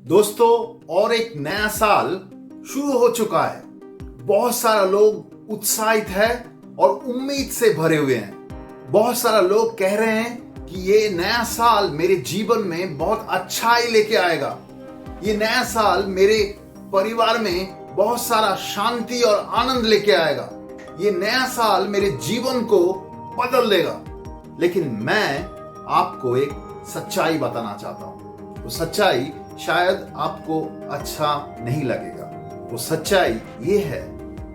दोस्तों, और एक नया साल शुरू हो चुका है। बहुत सारा लोग उत्साहित है और उम्मीद से भरे हुए हैं। बहुत सारा लोग कह रहे हैं कि ये नया साल मेरे जीवन में बहुत अच्छाई लेके आएगा। ये नया साल मेरे परिवार में बहुत सारा शांति और आनंद लेके आएगा। ये नया साल मेरे जीवन को बदल देगा। लेकिन मैं आपको एक सच्चाई बताना चाहता हूं। वो सच्चाई शायद आपको अच्छा नहीं लगेगा। वो सच्चाई ये है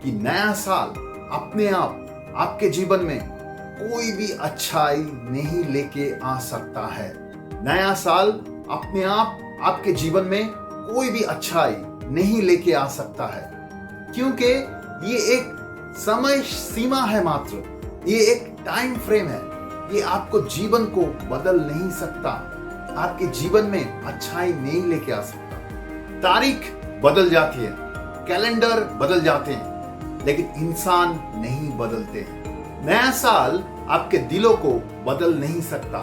कि नया साल अपने आप आपके जीवन में कोई भी अच्छाई नहीं लेके आ सकता है। नया साल अपने आप आपके जीवन में कोई भी अच्छाई नहीं लेके आ सकता है, क्योंकि ये एक समय सीमा है मात्र। ये एक टाइम फ्रेम है। ये आपको जीवन को बदल नहीं सकता। आपके जीवन में अच्छाई नहीं लेके आ सकता। तारीख बदल जाती है, कैलेंडर बदल जाते हैं, लेकिन इंसान नहीं बदलते हैं। नया साल आपके दिलों को बदल नहीं सकता।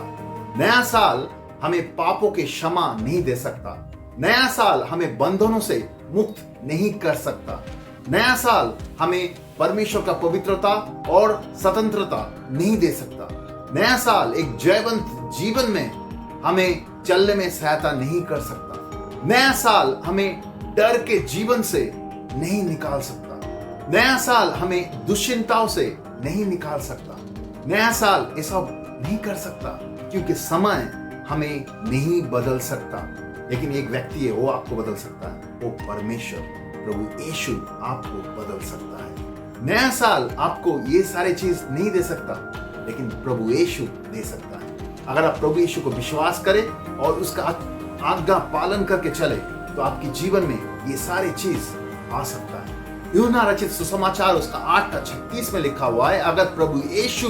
नया साल हमें पापों के क्षमा नहीं दे सकता। नया साल हमें बंधनों से मुक्त नहीं कर सकता। नया साल हमें परमेश्वर का पवित्रता और स्वतंत्रता नहीं दे सकता। नया साल एक जयवंत जीवन में हमें चलने में सहायता नहीं कर सकता। नया साल हमें डर के जीवन से नहीं निकाल सकता। नया साल हमें दुश्चिंताओं से नहीं निकाल सकता। नया साल ये सब नहीं कर सकता, क्योंकि समय हमें नहीं बदल सकता। लेकिन एक व्यक्ति है, वो आपको बदल सकता है। वो परमेश्वर प्रभु यीशु आपको बदल सकता है। नया साल आपको ये सारे चीज नहीं दे सकता, लेकिन प्रभु यीशु दे सकता है। अगर आप प्रभु यीशु को विश्वास करें और उसका आज्ञा पालन करके चले, तो आपके जीवन में ये सारे चीज आ सकता है। यूहन्ना रचित सुसमाचार उसका 8:36 में लिखा हुआ है, अगर प्रभु यीशु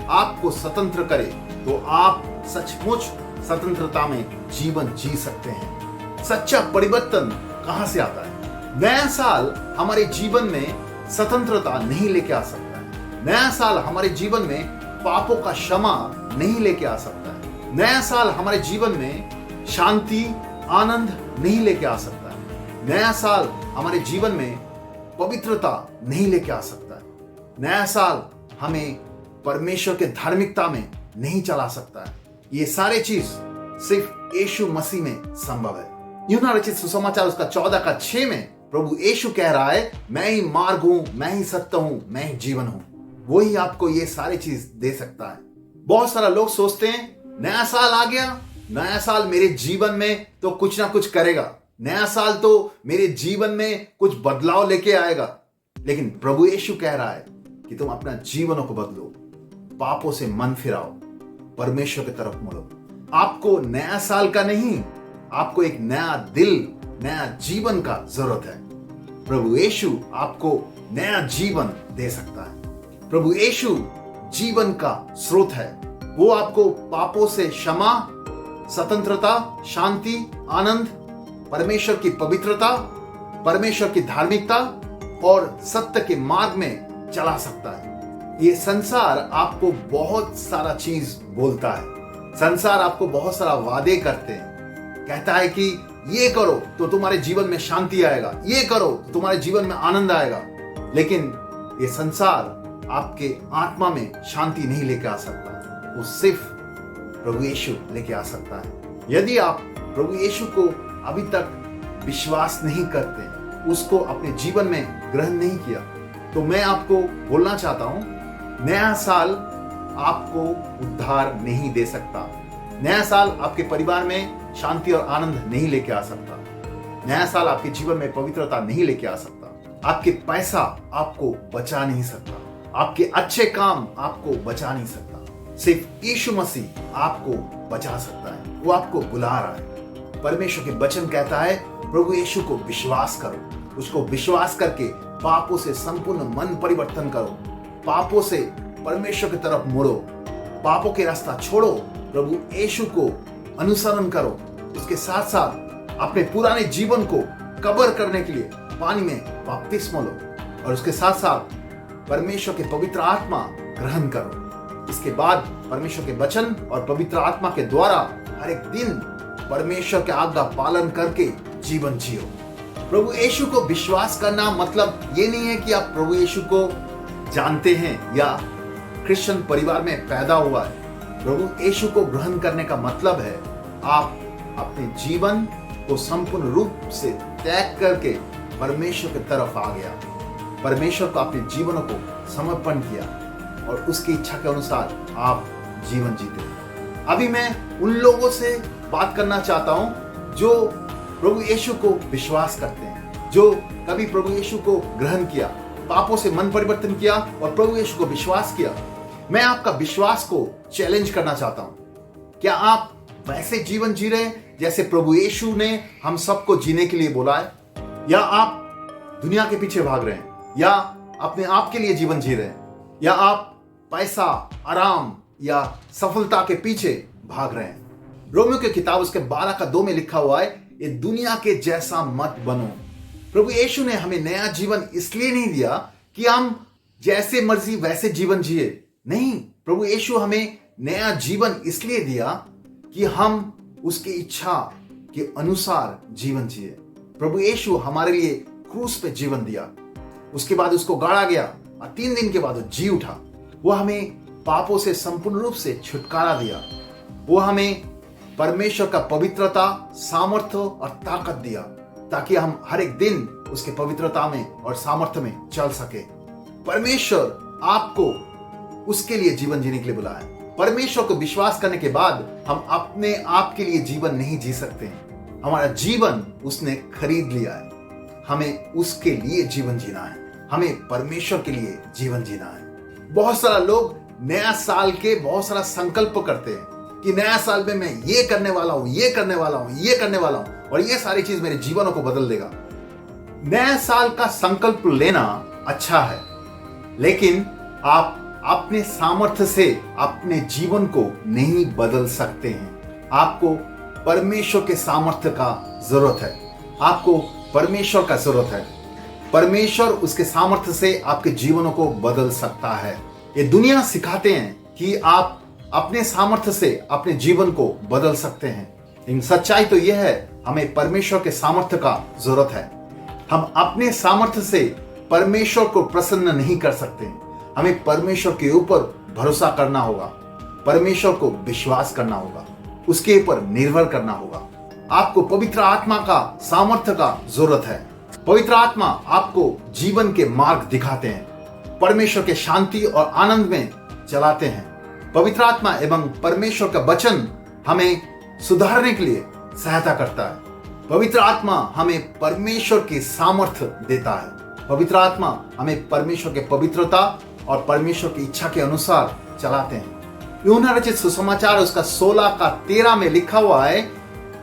आपको स्वतंत्र करे तो आप सचमुच स्वतंत्रता में जीवन जी सकते हैं। सच्चा परिवर्तन कहां से आता है? नया साल हमारे जीवन में स्वतंत्रता नहीं लेके आ सकता है। नया साल हमारे जीवन में पापों का क्षमा नहीं लेके आ सकता है। नया साल हमारे जीवन में शांति, आनंद नहीं लेके आ सकता है। नया साल हमारे जीवन में पवित्रता नहीं लेके आ सकता है। नया साल हमें परमेश्वर के धार्मिकता में नहीं चला सकता है। ये सारे चीज सिर्फ यीशु मसीह में संभव है। यूहन्ना रचित सुसमाचार उसका 14:6 में प्रभु यीशु कह रहा है, मैं ही मार्ग हूं, मैं ही सत्य हूं, मैं ही जीवन हूं। वही आपको ये सारी चीज दे सकता है। बहुत सारा लोग सोचते हैं नया साल आ गया, नया साल मेरे जीवन में तो कुछ ना कुछ करेगा, नया साल तो मेरे जीवन में कुछ बदलाव लेके आएगा। लेकिन प्रभु यीशु कह रहा है कि तुम अपना जीवनों को बदलो, पापों से मन फिराओ, परमेश्वर की तरफ मुड़ो। आपको नया साल का नहीं, आपको एक नया दिल, नया जीवन का जरूरत है। प्रभु यीशु आपको नया जीवन दे सकता है। प्रभु यीशु जीवन का स्रोत है। वो आपको पापों से क्षमा, स्वतंत्रता, शांति, आनंद, परमेश्वर की पवित्रता, परमेश्वर की धार्मिकता और सत्य के मार्ग में चला सकता है। ये संसार आपको बहुत सारा चीज बोलता है। संसार आपको बहुत सारा वादे करते हैं। कहता है कि ये करो तो तुम्हारे जीवन में शांति आएगा, ये करो तो तुम्हारे जीवन में आनंद आएगा। लेकिन ये संसार आपके आत्मा में शांति नहीं लेके आ सकता। वो सिर्फ प्रभु यीशु लेके आ सकता है। यदि आप प्रभु यीशु को अभी तक विश्वास नहीं करते, उसको अपने जीवन में ग्रहण नहीं किया, तो मैं आपको बोलना चाहता हूं, नया साल आपको उद्धार नहीं दे सकता। नया साल आपके परिवार में शांति और आनंद नहीं लेके आ सकता। नया साल आपके जीवन में पवित्रता नहीं लेके आ सकता। आपके पैसा आपको बचा नहीं सकता। आपके अच्छे काम आपको बचा नहीं सकता। सिर्फ यीशु मसीह आपको बचा सकता है। वो आपको बुला रहा है। परमेश्वर के वचन कहता है, प्रभु यीशु को विश्वास करो। उसको विश्वास करके पापों से संपूर्ण मन परिवर्तन करो। पापों से परमेश्वर की तरफ मुड़ो। पापों के रास्ता छोड़ो। प्रभु यीशु को अनुसरण करो। उसके साथ साथ अपने पुराने जीवन को कवर करने के लिए पानी में बपतिस्मा लो और उसके साथ साथ परमेश्वर के पवित्र आत्मा ग्रहण करो। इसके बाद परमेश्वर के वचन और पवित्र आत्मा के द्वारा हर एक दिन परमेश्वर के आज्ञा पालन करके जीवन जियो। प्रभु यीशु को विश्वास करना मतलब ये नहीं है कि आप प्रभु यीशु को जानते हैं या क्रिश्चियन परिवार में पैदा हुआ है। प्रभु यीशु को ग्रहण करने का मतलब है आप अपने जीवन को संपूर्ण रूप से त्याग करके परमेश्वर की तरफ आ गया, परमेश्वर को अपने जीवनों को समर्पण किया और उसकी इच्छा के अनुसार आप जीवन जीते। अभी मैं उन लोगों से बात करना चाहता हूं जो प्रभु यीशु को विश्वास करते हैं, जो कभी प्रभु यीशु को ग्रहण किया, पापों से मन परिवर्तन किया और प्रभु यीशु को विश्वास किया। मैं आपका विश्वास को चैलेंज करना चाहता हूं। क्या आप वैसे जीवन जी रहे हैं जैसे प्रभु यीशु ने हम सबको जीने के लिए बोला है, या आप दुनिया के पीछे भाग रहे हैं, या अपने आप के लिए जीवन जी रहे हैं, या आप पैसा, आराम या सफलता के पीछे भाग रहे हैं? रोमियो की किताब उसके 12:2 में लिखा हुआ है, ये दुनिया के जैसा मत बनो। प्रभु यीशु ने हमें नया जीवन इसलिए नहीं दिया कि हम जैसे मर्जी वैसे जीवन जिए। नहीं, प्रभु यीशु हमें नया जीवन इसलिए दिया कि हम उसकी इच्छा के अनुसार जीवन जिए। प्रभु यीशु हमारे लिए क्रूस पे जीवन दिया, उसके बाद उसको गाड़ा गया और 3 दिन के बाद वो जी उठा। वो हमें पापों से संपूर्ण रूप से छुटकारा दिया। वो हमें परमेश्वर का पवित्रता, सामर्थ्य और ताकत दिया ताकि हम हर एक दिन उसके पवित्रता में और सामर्थ्य में चल सके। परमेश्वर आपको उसके लिए जीवन जीने के लिए बुलाया। परमेश्वर को विश्वास करने के बाद हम अपने आप के लिए जीवन नहीं जी सकते। हमारा जीवन उसने खरीद लिया है, हमें उसके लिए जीवन जीना है, हमें परमेश्वर के लिए जीवन जीना है। बहुत सारा लोग नया साल के बहुत सारा संकल्प करते हैं कि नया साल में मैं ये करने वाला हूं, ये करने वाला हूं, ये करने वाला हूं और ये सारी चीज मेरे जीवनों को बदल देगा। नया साल का संकल्प लेना अच्छा है, लेकिन आप अपने सामर्थ्य से अपने जीवन को नहीं बदल सकते हैं। आपको परमेश्वर के सामर्थ्य का जरूरत है, आपको परमेश्वर का जरूरत है। परमेश्वर उसके सामर्थ्य से आपके जीवनों को बदल सकता है। ये दुनिया सिखाते हैं कि आप अपने सामर्थ्य से अपने जीवन को बदल सकते हैं, लेकिन सच्चाई तो यह है हमें परमेश्वर के सामर्थ्य का जरूरत है। हम अपने सामर्थ्य से परमेश्वर को प्रसन्न नहीं कर सकते। हमें परमेश्वर के ऊपर भरोसा करना होगा, परमेश्वर को विश्वास करना होगा, उसके ऊपर निर्भर करना होगा। आपको पवित्र आत्मा का सामर्थ्य का जरूरत है। पवित्र आत्मा आपको जीवन के मार्ग दिखाते हैं, परमेश्वर के शांति और आनंद में चलाते हैं। पवित्र आत्मा एवं परमेश्वर का वचन हमें सुधारने के लिए सहायता करता है। पवित्र आत्मा हमें परमेश्वर की सामर्थ्य देता है। पवित्र आत्मा हमें परमेश्वर के पवित्रता और परमेश्वर की इच्छा के अनुसार चलाते हैं। यूहन्ना रचित सुसमाचार उसका 16:13 में लिखा हुआ है,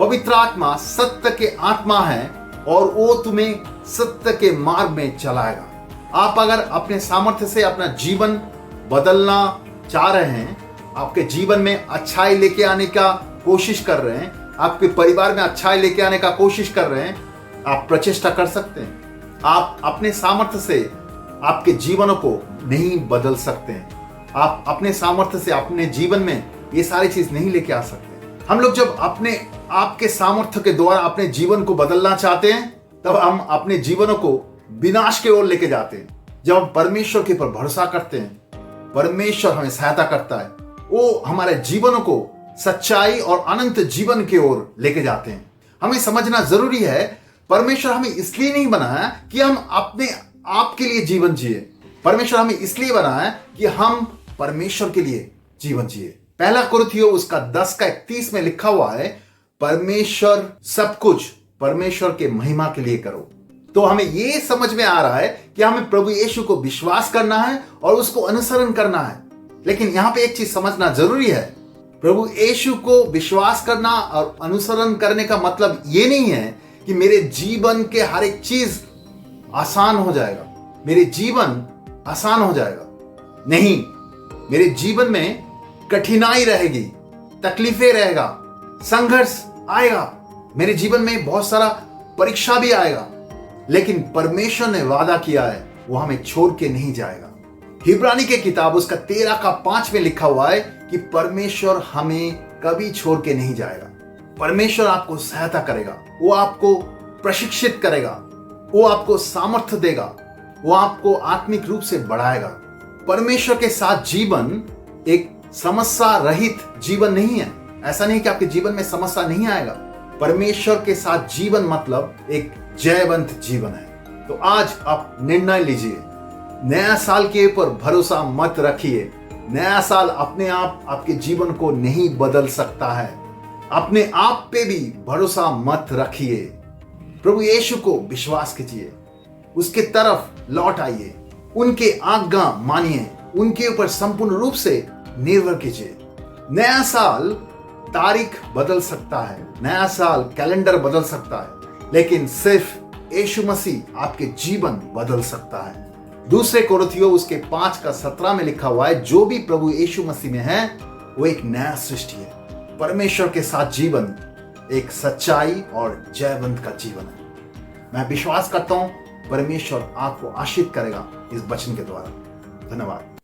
पवित्र आत्मा सत्य के आत्मा है और वो तुम्हें सत्य के मार्ग में चलाएगा। आप अगर अपने सामर्थ्य से अपना जीवन बदलना चाह रहे हैं, आपके जीवन में अच्छाई लेके आने का कोशिश कर रहे हैं, आपके परिवार में अच्छाई लेके आने का कोशिश कर रहे हैं, आप प्रचेष्टा कर सकते हैं। आप अपने सामर्थ्य से आपके जीवनों को नहीं बदल सकते हैं। आप अपने सामर्थ्य से अपने जीवन में ये सारी चीज नहीं लेके आ सकते। हम लोग जब अपने आपके सामर्थ्य के द्वारा अपने जीवन को बदलना चाहते हैं, तब हम अपने जीवनों को विनाश की ओर लेके जाते हैं। जब हम परमेश्वर के ऊपर भरोसा करते हैं, परमेश्वर हमें सहायता करता है, वो हमारे जीवनों को सच्चाई और अनंत जीवन की ओर लेके जाते हैं। हमें समझना जरूरी है, परमेश्वर हमें इसलिए नहीं बनाया कि हम अपने आप के लिए जीवन जिए। परमेश्वर हमें इसलिए बनाया कि हम परमेश्वर के लिए जीवन जिए। पहला कुरिन्थियों उसका 10:31 में लिखा हुआ है, परमेश्वर सब कुछ परमेश्वर के महिमा के लिए करो। तो हमें यह समझ में आ रहा है कि हमें प्रभु यीशु को विश्वास करना है और उसको अनुसरण करना है। लेकिन यहां पे एक चीज समझना जरूरी है, प्रभु यीशु को विश्वास करना और अनुसरण करने का मतलब ये नहीं है कि मेरे जीवन के हर एक चीज आसान हो जाएगा, मेरे जीवन आसान हो जाएगा। नहीं, मेरे जीवन में कठिनाई रहेगी, तकलीफें रहेगा, संघर्ष आएगा, मेरे जीवन में बहुत सारा परीक्षा भी आएगा, लेकिन परमेश्वर ने वादा किया है वो हमें छोड़ के नहीं जाएगा। हिब्रानी के किताब उसका 13:5 में लिखा हुआ है कि परमेश्वर हमें कभी छोड़ के नहीं जाएगा। परमेश्वर आपको सहायता करेगा, वो आपको प्रशिक्षित करेगा, वो आपको सामर्थ्य देगा, वो आपको आत्मिक रूप से बढ़ाएगा। परमेश्वर के साथ जीवन एक समस्या रहित जीवन नहीं है। ऐसा नहीं कि आपके जीवन में समस्या नहीं आएगा। परमेश्वर के साथ जीवन मतलब एक जयवंत जीवन है। तो आज आप निर्णय लीजिए, नया साल के ऊपर भरोसा मत रखिए। नया साल अपने आप आपके जीवन को नहीं बदल सकता है। अपने आप पे भी भरोसा मत रखिए। प्रभु यीशु को विश्वास कीजिए, उसके तरफ लौट आइए, उनके आज्ञा मानिए, उनके ऊपर संपूर्ण रूप से निर्भर कीजिए। नया साल तारीख बदल सकता है, नया साल कैलेंडर बदल सकता है, लेकिन सिर्फ यीशु मसीह आपके जीवन बदल सकता है। दूसरे कोरिन्थियों उसके 5:17 में लिखा हुआ है, जो भी प्रभु यीशु मसीह में है वो एक नया सृष्टि है। परमेश्वर के साथ जीवन एक सच्चाई और जयवंत का जीवन है। मैं विश्वास करता हूं परमेश्वर आपको आशीष करेगा इस वचन के द्वारा। धन्यवाद।